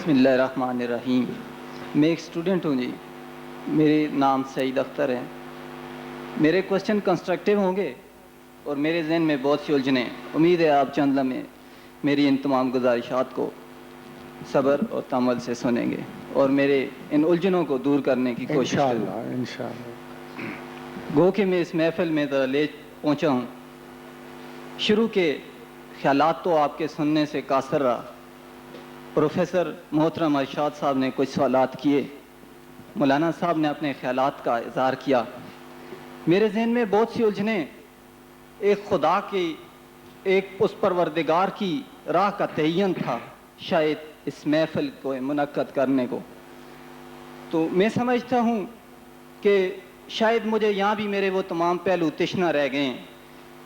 بسم اللہ الرحمن الرحیم. میں ایک اسٹوڈنٹ ہوں جی. میرے نام سعید اختر ہے. میرے کوشچن کنسٹرکٹیو ہوں گے اور میرے ذہن میں بہت سی الجھنیں. امید ہے آپ چند لمحے میری ان تمام گزارشات کو صبر اور تامل سے سنیں گے اور میرے ان الجھنوں کو دور کرنے کی کوشش کریں گے. انشاءاللہ. گو کہ میں اس محفل میں ذرا لیٹ پہنچا ہوں. شروع کے خیالات تو آپ کے سننے سے قاصر رہا. پروفیسر محترم ارشاد صاحب نے کچھ سوالات کیے. مولانا صاحب نے اپنے خیالات کا اظہار کیا. میرے ذہن میں بہت سی الجھنیں. ایک خدا کی ایک اس پروردگار کی راہ کا تعین تھا شاید اس محفل کو منعقد کرنے کو. تو میں سمجھتا ہوں کہ شاید مجھے یہاں بھی میرے وہ تمام پہلو تشنا رہ گئے ہیں.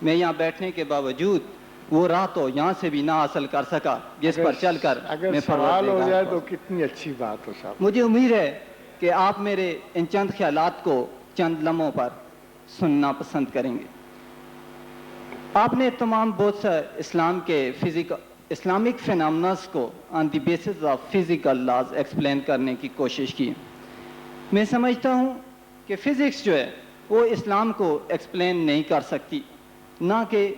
میں یہاں بیٹھنے کے باوجود وہ راہ تو یہاں سے بھی نہ حاصل کر سکا جس پر چل کر اگر سوال ہو جائے تو کتنی اچھی بات ہو صاحب. مجھے امید ہے کہ آپ میرے ان چند خیالات کو چند لمحوں پر سننا پسند کریں گے. آپ نے تمام بہت سا اسلام کے اسلامک فینامناز کو on the basis of physical laws explain کرنے کی کوشش کی. میں سمجھتا ہوں کہ فزکس جو ہے وہ اسلام کو ایکسپلین نہیں کر سکتی، نہ کہ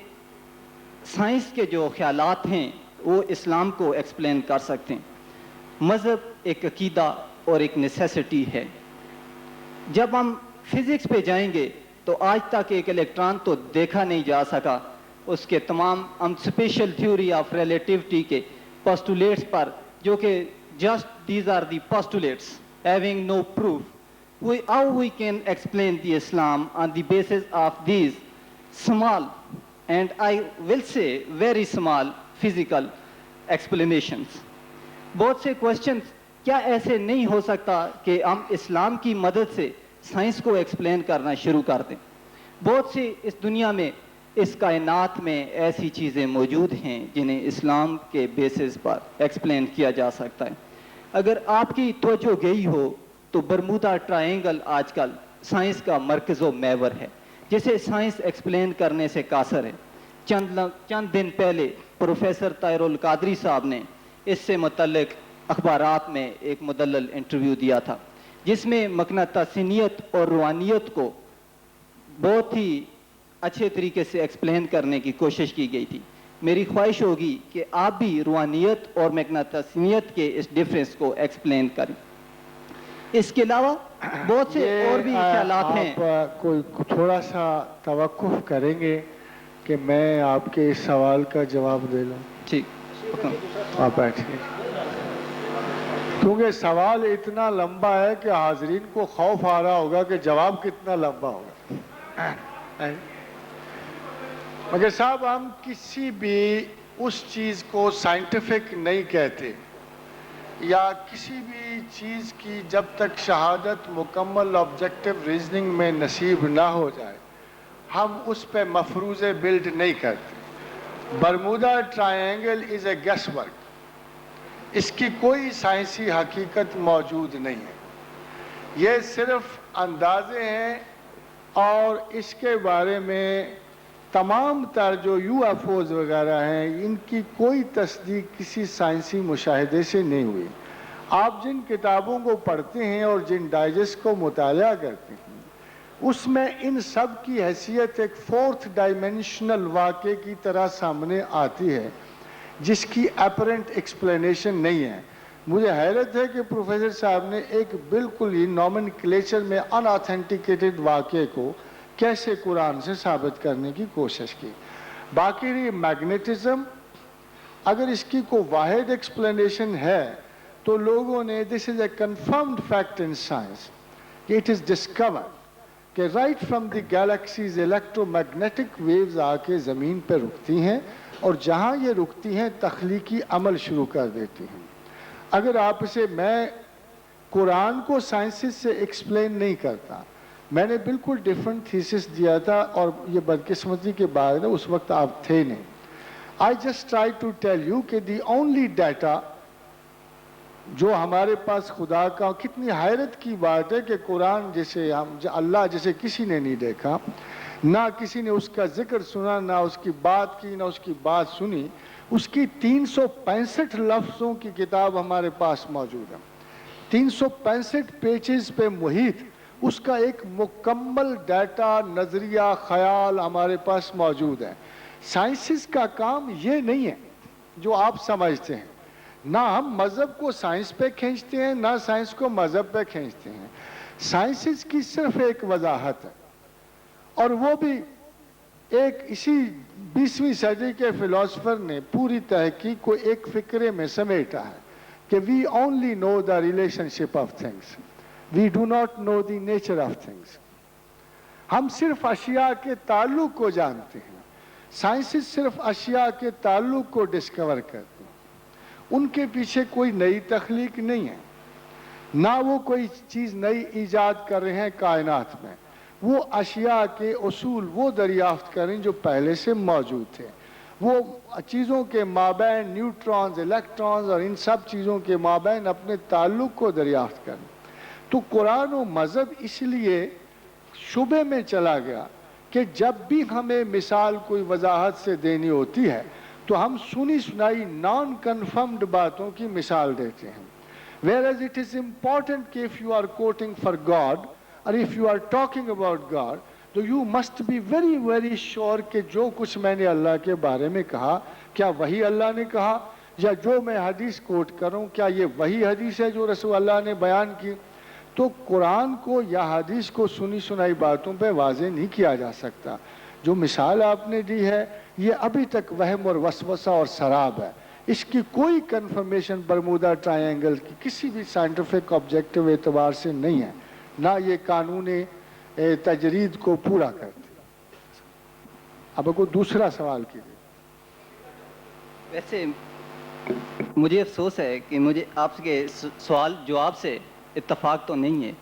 سائنس کے جو خیالات ہیں وہ اسلام کو ایکسپلین کر سکتے ہیں. مذہب ایک عقیدہ اور ایک نیسیسٹی ہے. جب ہم فزکس پہ جائیں گے تو آج تک ایک الیکٹران تو دیکھا نہیں جا سکا. اس کے تمام ہم اسپیشل تھیوری آف ریلیٹیوٹی کے پوسٹولیٹس پر جو کہ just these are the postulates having no proof. How we can explain the Islam on the basis of these small and I will say very small physical explanations. بہت سے questions کیا ایسے نہیں ہو سکتا کہ ہم اسلام کی مدد سے سائنس کو ایکسپلین کرنا شروع کر دیں. بہت سی اس دنیا میں اس کائنات میں ایسی چیزیں موجود ہیں جنہیں اسلام کے بیسس پر ایکسپلین کیا جا سکتا ہے. اگر آپ کی توجہ گئی ہو تو برمودا ٹرائنگل آج کل سائنس کا مرکز و محور ہے جسے سائنس ایکسپلین کرنے سے قاصر ہے. چند دن پہلے پروفیسر طاہر القادری صاحب نے اس سے متعلق اخبارات میں ایک مدلل انٹرویو دیا تھا جس میں مقناطیسیت اور روحانیت کو بہت ہی اچھے طریقے سے ایکسپلین کرنے کی کوشش کی گئی تھی. میری خواہش ہوگی کہ آپ بھی روحانیت اور مقناطیسیت کے اس ڈفرینس کو ایکسپلین کریں. اس کے علاوہ بہت سے اور بھی خیالات ہیں. آپ کوئی تھوڑا سا توقف کریں گے کہ میں آپ کے اس سوال کا جواب دے لوں؟ ٹھیک، آپ بیٹھیں. کیونکہ سوال اتنا لمبا ہے کہ حاضرین کو خوف آ رہا ہوگا کہ جواب کتنا لمبا ہوگا. مگر صاحب ہم کسی بھی اس چیز کو سائنٹیفک نہیں کہتے یا کسی بھی چیز کی جب تک شہادت مکمل آبجیکٹیو ریزننگ میں نصیب نہ ہو جائے ہم اس پہ مفروضے بلڈ نہیں کرتے. Bermuda triangle is a guesswork. اس کی کوئی سائنسی حقیقت موجود نہیں ہے. یہ صرف اندازے ہیں اور اس کے بارے میں تمام تر جو یو ایف اوز وغیرہ ہیں ان کی کوئی تصدیق کسی سائنسی مشاہدے سے نہیں ہوئی. آپ جن کتابوں کو پڑھتے ہیں اور جن ڈائجسٹ کو مطالعہ کرتے ہیں اس میں ان سب کی حیثیت ایک فورتھ ڈائمینشنل واقعے کی طرح سامنے آتی ہے جس کی اپرنٹ ایکسپلینیشن نہیں ہے. مجھے حیرت ہے کہ پروفیسر صاحب نے ایک بالکل ہی نومنکلیچر میں ان آتھینٹیکیٹڈ واقعے کو کیسے قرآن سے ثابت کرنے کی کوشش کی. باقی رہی میگنیٹزم، اگر اس کی کوئی واحد ایکسپلینیشن ہے تو لوگوں نے this is a confirmed fact in science کہ اٹ از ڈسکورڈ کہ right from the galaxies electromagnetic waves آ کے زمین پہ رکتی ہیں اور جہاں یہ رکتی ہیں تخلیقی عمل شروع کر دیتی ہیں. اگر آپ اسے میں قرآن کو سائنسز سے ایکسپلین نہیں کرتا. میں نے بالکل ڈیفرنٹ تھیسس دیا تھا اور یہ بدقسمتی کے بعد اس وقت آپ تھے نہیں. I just try to tell you کہ the only data جو ہمارے پاس خدا کا، کتنی حیرت کی بات ہے کہ قرآن جسے اللہ جسے کسی نے نہیں دیکھا، نہ کسی نے اس کا ذکر سنا، نہ اس کی بات کی، نہ اس کی بات سنی، اس کی 365 لفظوں کی کتاب ہمارے پاس موجود ہے. 365 پیجز پہ محیط اس کا ایک مکمل ڈیٹا، نظریہ، خیال ہمارے پاس موجود ہے. سائنسز کا کام یہ نہیں ہے جو آپ سمجھتے ہیں. نہ ہم مذہب کو سائنس پہ کھینچتے ہیں، نہ سائنس کو مذہب پہ کھینچتے ہیں. سائنسز کی صرف ایک وضاحت ہے، اور وہ بھی ایک اسی 20ویں صدی کے فلاسفر نے پوری تحقیق کو ایک فکرے میں سمیٹا ہے کہ we only know the relationship of things, we do not know the nature of things. ہم صرف اشیاء کے تعلق کو جانتے ہیں. سائنسز صرف اشیاء کے تعلق کو ڈسکور کرتے ہیں. ان کے پیچھے کوئی نئی تخلیق نہیں ہے، نہ وہ کوئی چیز نئی ایجاد کر رہے ہیں کائنات میں. وہ اشیاء کے اصول وہ دریافت کریں جو پہلے سے موجود تھے. وہ چیزوں کے مابین، نیوٹرونز، الیکٹرونز اور ان سب چیزوں کے مابین اپنے تعلق کو دریافت کریں. تو قرآن و مذہب اس لیے شبے میں چلا گیا کہ جب بھی ہمیں مثال کوئی وضاحت سے دینی ہوتی ہے تو ہم سنی سنائی نان کنفرمڈ باتوں کی مثال دیتے ہیں. Whereas it is important کہ if you are quoting for God or if you are talking about God, تو you must be very very sure کہ جو کچھ میں نے اللہ کے بارے میں کہا کیا وہی اللہ نے کہا، یا جو میں حدیث کوٹ کروں کیا یہ وہی حدیث ہے جو رسول اللہ نے بیان کی. تو قرآن کو یا حدیث کو سنی سنائی باتوں پہ واضح نہیں کیا جا سکتا. جو مثال آپ نے دی ہے یہ ابھی تک وہم اور وسوسہ اور سراب ہے. اس کی کوئی کنفرمیشن برمودا ٹرائی اینگل کی کسی بھی سائنٹیفک آبجیکٹیو اعتبار سے نہیں ہے، نہ یہ قانون تجرید کو پورا کرتی. اب کوئی دوسرا سوال کیجیے. ویسے مجھے افسوس ہے کہ مجھے آپ کے سوال جواب سے اتفاق تو نہیں ہے،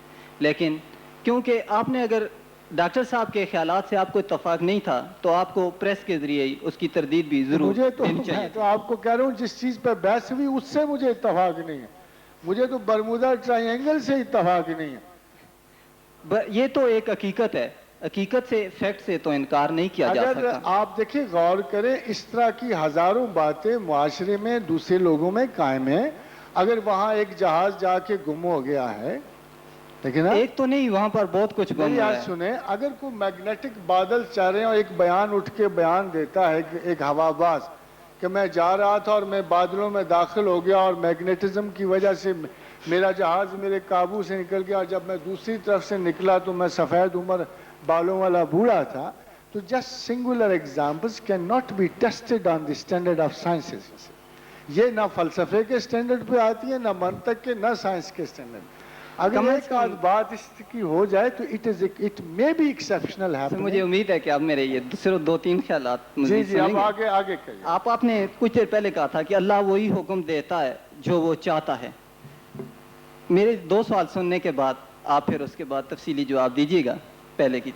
لیکن کیونکہ آپ نے اگر ڈاکٹر صاحب کے خیالات سے آپ کو اتفاق نہیں تھا تو آپ کو پریس کے ذریعے ہی اس کی تردید بھی ضرور دینی چاہیے. میں تو آپ کو کہہ رہا ہوں جس چیز پہ بحث ہوئی اس سے مجھے اتفاق نہیں ہے. مجھے تو برمودا ٹرائی اینگل سے اتفاق نہیں ہے. یہ تو ایک حقیقت ہے، حقیقت سے، فیکٹ سے تو انکار نہیں کیا جا اگر سکتا. آپ دیکھیں غور کریں، اس طرح کی ہزاروں باتیں معاشرے میں دوسرے لوگوں میں قائم ہیں. اگر وہاں ایک جہاز جا کے گم ہو گیا ہے، لیکن ایک تو نہیں، وہاں پر بہت کچھ گم ہوا ہے. سنیں، اگر کوئی میگنیٹک بادل چل رہے ہیں اور ایک بیان اٹھ کے بیان دیتا ہے ایک ہوا باز کہ میں جا رہا تھا اور میں بادلوں میں داخل ہو گیا اور میگنیٹزم کی وجہ سے میرا جہاز میرے قابو سے نکل گیا، اور جب میں دوسری طرف سے نکلا تو میں سفید عمر بالوں والا بوڑھا تھا. تو just singular examples can not be tested on the standard of sciences. یہ نہ فلسفے کے اسٹینڈرڈ پہ آتی ہے، نہ منطق کے، نہ سائنس کے اسٹینڈرڈ. اگر ایک آدھ بات اس کی ہو جائے تو it may be exceptional happening. مجھے امید ہے کہ آپ میرے یہ صرف 2-3 خیالات جی جی اب آگے کریے. آپ نے کچھ دیر پہلے کہا تھا کہ اللہ وہی حکم دیتا ہے جو وہ چاہتا ہے. میرے 2 سوال سننے کے بعد آپ پھر اس کے بعد تفصیلی جواب دیجیے گا. پہلے کی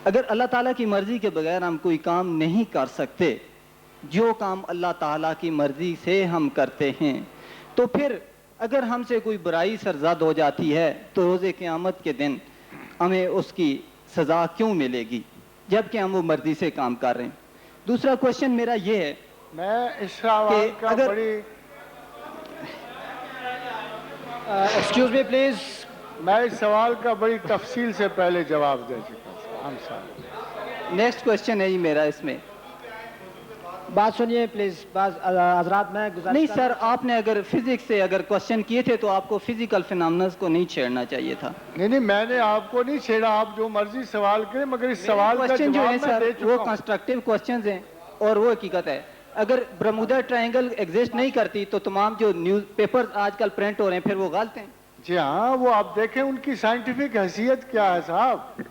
اگر اللہ تعالیٰ کی مرضی کے بغیر ہم کوئی کام نہیں کر سکتے، جو کام اللہ تعالیٰ کی مرضی سے ہم کرتے ہیں، تو پھر اگر ہم سے کوئی برائی سرزد ہو جاتی ہے تو روز قیامت کے دن ہمیں اس کی سزا کیوں ملے گی جبکہ ہم وہ مرضی سے کام کر رہے ہیں؟ دوسرا کوشچن میرا یہ ہے، میں اس سوال کا بڑی ایکسکیوز می پلیز، میں اس سوال کا بڑی تفصیل سے پہلے جواب دے چکا ہوں. ہم سارے نیکسٹ کوشچن ہے ہی میرا اس میں. بات سنیے پلیز. بعض حضرات میں نہیں سر، آپ نے اگر فزکس سے اگر کوشچن کیے تھے تو آپ کو فزیکل فینامنز کو نہیں چھیڑنا چاہیے تھا. نہیں میں نے آپ کو نہیں چھیڑا، آپ جو مرضی سوال کریں، مگر اس سوال کا کوشچن جو ہے جواب میں سر دے چکا وہ ہوں. کنسٹرکٹیو کوشچنز ہیں اور وہ حقیقت ہے. اگر برمودا ٹرائنگل ایگزسٹ نہیں کرتی تو تمام جو نیوز پیپر آج کل پرنٹ ہو رہے ہیں پھر وہ غلط ہیں. جی ہاں، وہ آپ دیکھیں ان کی سائنٹیفک حیثیت کیا ہے صاحب.